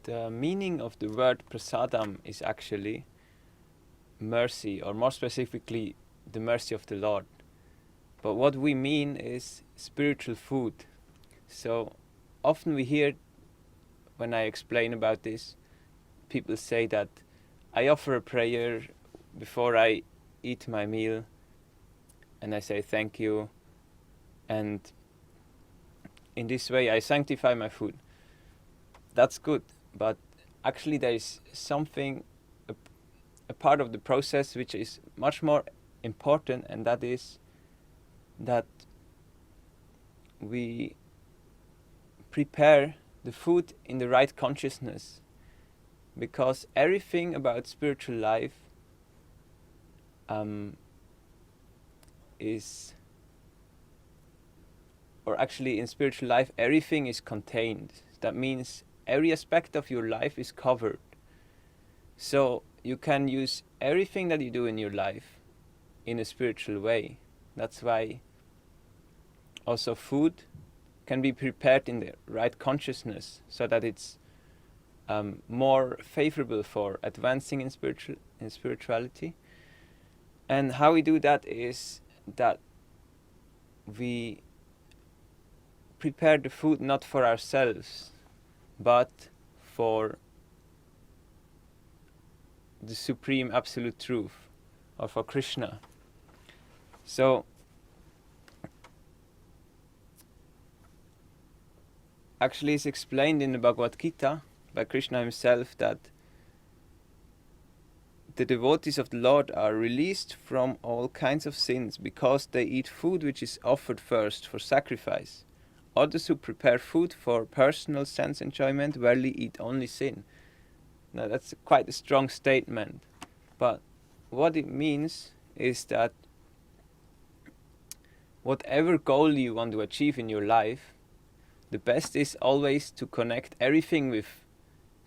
The meaning of the word prasadam is actually mercy, or more specifically, the mercy of the Lord. But what we mean is spiritual food. So often we hear, when I explain about this, people say that I offer a prayer before I eat my meal, and I say thank you, and in this way I sanctify my food. That's good, but actually there is something, a part of the process which is much more important, and that is that we prepare the food in the right consciousness, because everything about spiritual life is, or actually in spiritual life everything is contained. That means every aspect of your life is covered. So you can use everything that you do in your life in a spiritual way. That's why also food can be prepared in the right consciousness, so that it's more favorable for advancing in spirituality. And how we do that is that we prepare the food not for ourselves, but for the supreme absolute truth, or for Krishna. So actually it's explained in the Bhagavad Gita by Krishna himself that the devotees of the Lord are released from all kinds of sins because they eat food which is offered first for sacrifice. Others who prepare food for personal sense enjoyment rarely eat only sin. Now that's quite a strong statement, but what it means is that whatever goal you want to achieve in your life, the best is always to connect everything with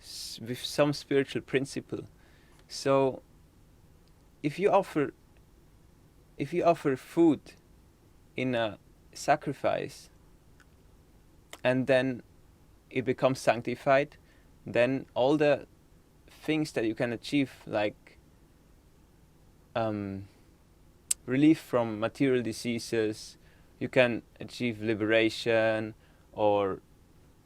some spiritual principle. So if you offer food in a sacrifice and then it becomes sanctified, then all the things that you can achieve, like relief from material diseases, you can achieve liberation, or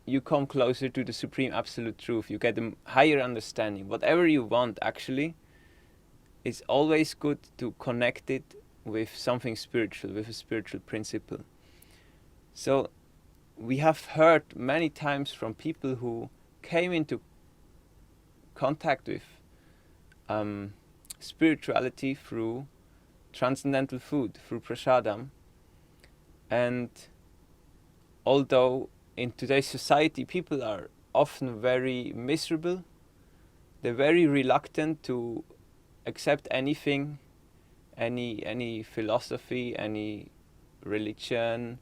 you come closer to the supreme absolute truth, you get a higher understanding. Whatever you want, actually, it's always good to connect it with something spiritual, with a spiritual principle. So we have heard many times from people who came into contact with spirituality through transcendental food, through prasadam. And although in today's society people are often very miserable, they're very reluctant to accept anything, any philosophy, any religion,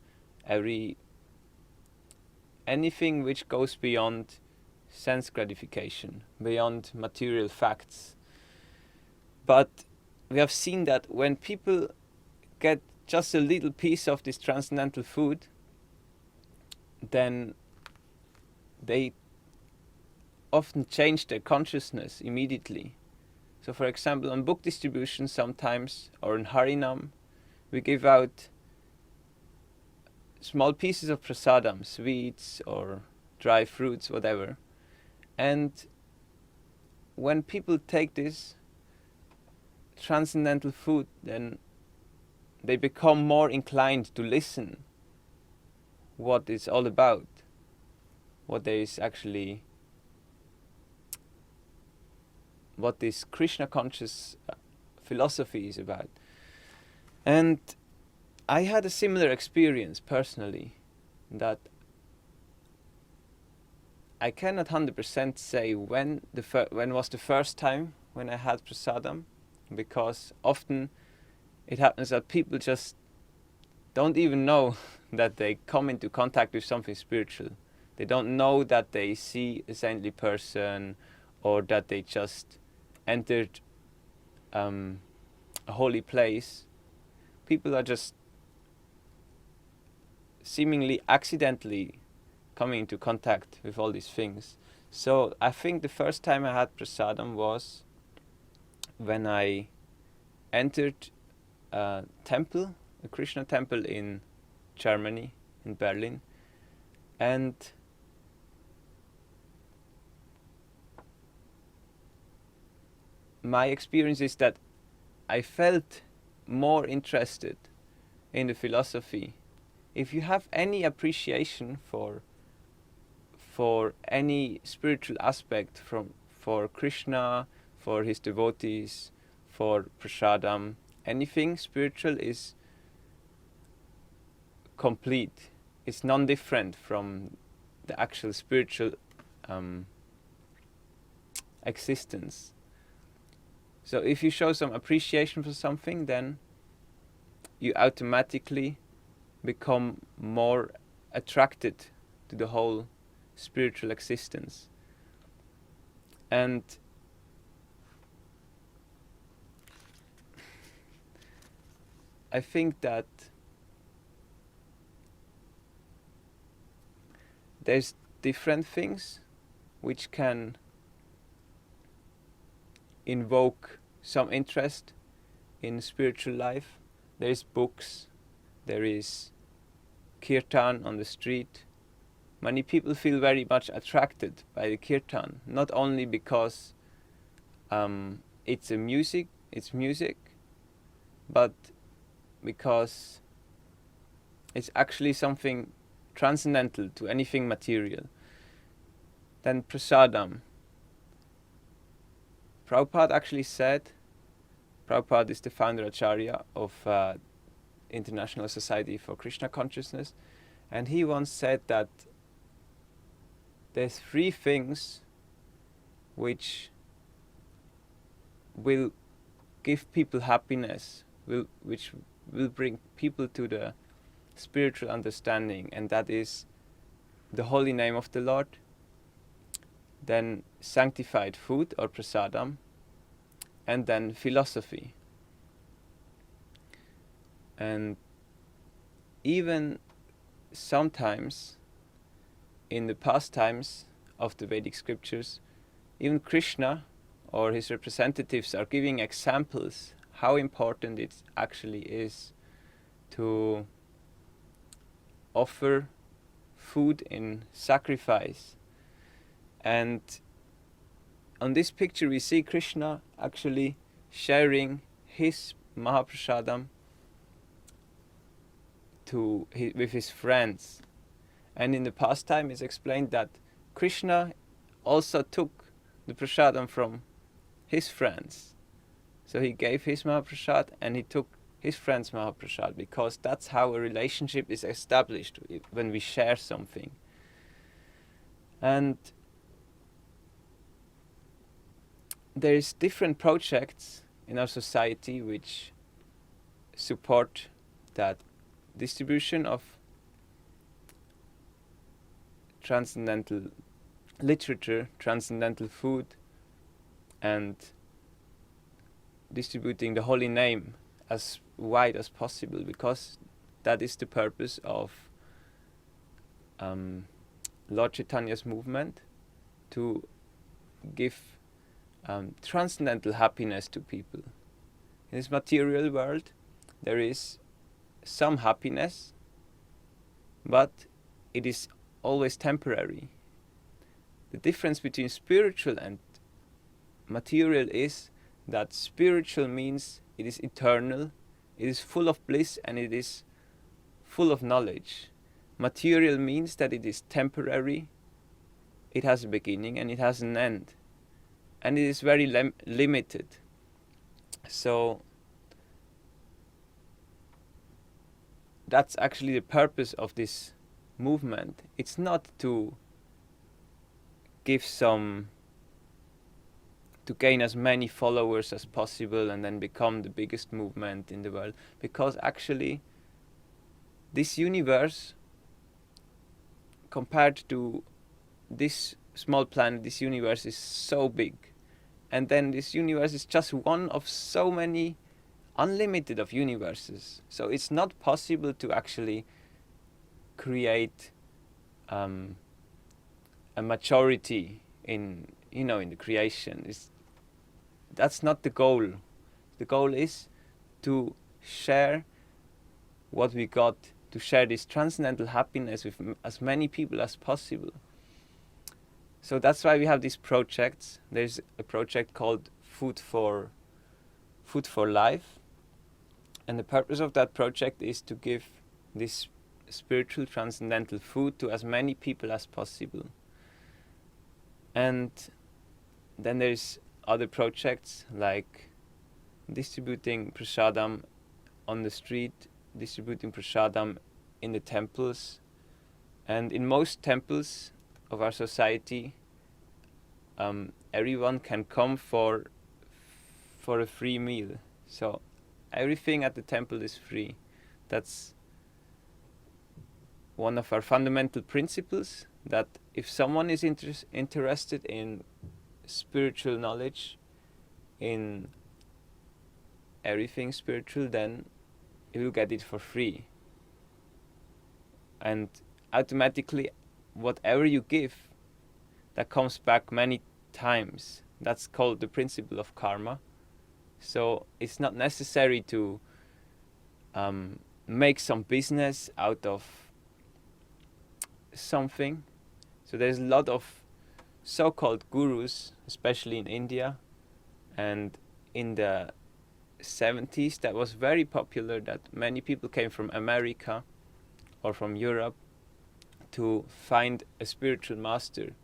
anything which goes beyond sense gratification, beyond material facts. But we have seen that when people get just a little piece of this transcendental food, then they often change their consciousness immediately. So for example, on book distribution sometimes, or in Harinam, we give out small pieces of prasadam, sweets or dry fruits, whatever. And when people take this transcendental food, then they become more inclined to listen what it's all about, what there is actually, what this Krishna conscious philosophy is about. And I had a similar experience personally, that I cannot 100% say when was the first time when I had prasadam, because often it happens that people just don't even know that they come into contact with something spiritual. They don't know that they see a saintly person, or that they just entered a holy place. People are just seemingly accidentally coming into contact with all these things. So I think the first time I had prasadam was when I entered a temple, a Krishna temple in Germany, in Berlin, and my experience is that I felt more interested in the philosophy. If you have any appreciation for any spiritual aspect for Krishna, for his devotees, for prasadam, anything spiritual is complete. It's non-different from the actual spiritual existence. So if you show some appreciation for something, then you automatically become more attracted to the whole spiritual existence. And I think that there's different things which can invoke some interest in spiritual life. There is books, there is kirtan on the street. Many people feel very much attracted by the kirtan, not only because it's music, but because it's actually something transcendental to anything material. Then prasadam. Prabhupada actually said, Prabhupada is the founder Acharya of International Society for Krishna Consciousness, and he once said that there's 3 things which will give people happiness, which will bring people to the spiritual understanding, and that is the holy name of the Lord, then sanctified food or prasadam, and then philosophy. And even sometimes in the past times of the Vedic scriptures, even Krishna or his representatives are giving examples how important it actually is to offer food in sacrifice. And on this picture we see Krishna actually sharing his Mahaprasadam with his friends. And in the past time it's explained that Krishna also took the prasadam from his friends. So he gave his Mahaprasad and he took his friend's Mahaprasad, because that's how a relationship is established, when we share something. And there's different projects in our society which support that distribution of transcendental literature, transcendental food, and distributing the holy name as wide as possible, because that is the purpose of Lord Chaitanya's movement, to give transcendental happiness to people. In this material world there is some happiness, but it is always temporary. The difference between spiritual and material is that spiritual means it is eternal, it is full of bliss, and it is full of knowledge. Material means that it is temporary, it has a beginning and it has an end, and it is very limited. So that's actually the purpose of this movement. It's not to gain as many followers as possible and then become the biggest movement in the world, because actually this universe, compared to this small planet, this universe is so big, and then this universe is just one of so many unlimited of universes. So it's not possible to actually create a majority in the creation. That's not the goal. The goal is to share what we got, to share this transcendental happiness with as many people as possible. So that's why we have these projects. There's a project called Food for Life, and the purpose of that project is to give this spiritual transcendental food to as many people as possible. And then there's other projects like distributing prasadam on the street, distributing prasadam in the temples. And in most temples of our society, everyone can come for a free meal. So everything at the temple is free. That's one of our fundamental principles, that if someone is interested in spiritual knowledge, in everything spiritual, then he will get it for free. And automatically, whatever you give, that comes back many times. That's called the principle of karma. So it's not necessary to make some business out of something. So there's a lot of so-called gurus, especially in India, and in the 70s that was very popular, that many people came from America or from Europe to find a spiritual master,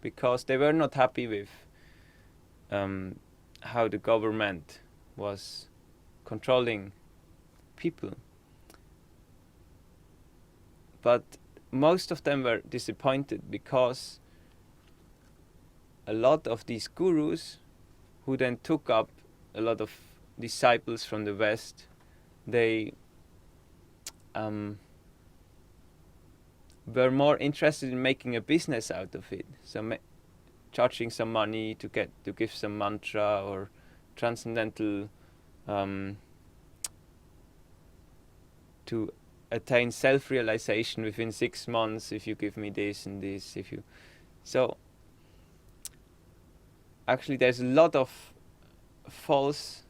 because they were not happy with how the government was controlling people. But most of them were disappointed, because a lot of these gurus, who then took up a lot of disciples from the West, they were more interested in making a business out of it. So charging some money to give some mantra or transcendental to attain self-realization within 6 months if you give me this and this. So actually there's a lot of false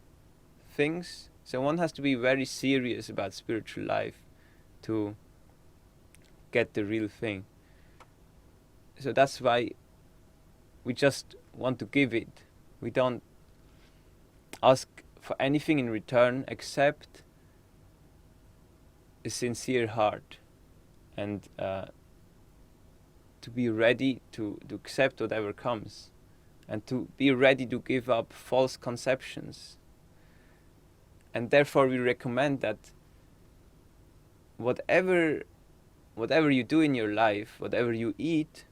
things. So one has to be very serious about spiritual life to get the real thing. So that's why we just want to give it. We don't ask for anything in return except a sincere heart, and to be ready to accept whatever comes, and to be ready to give up false conceptions. And therefore we recommend that whatever you do in your life, whatever you eat,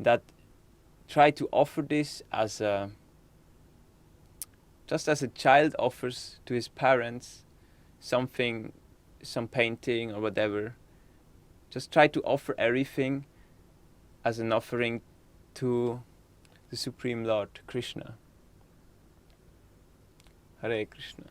that try to offer this just as a child offers to his parents something, some painting or whatever. Just try to offer everything as an offering to the Supreme Lord, Krishna. Hare Krishna.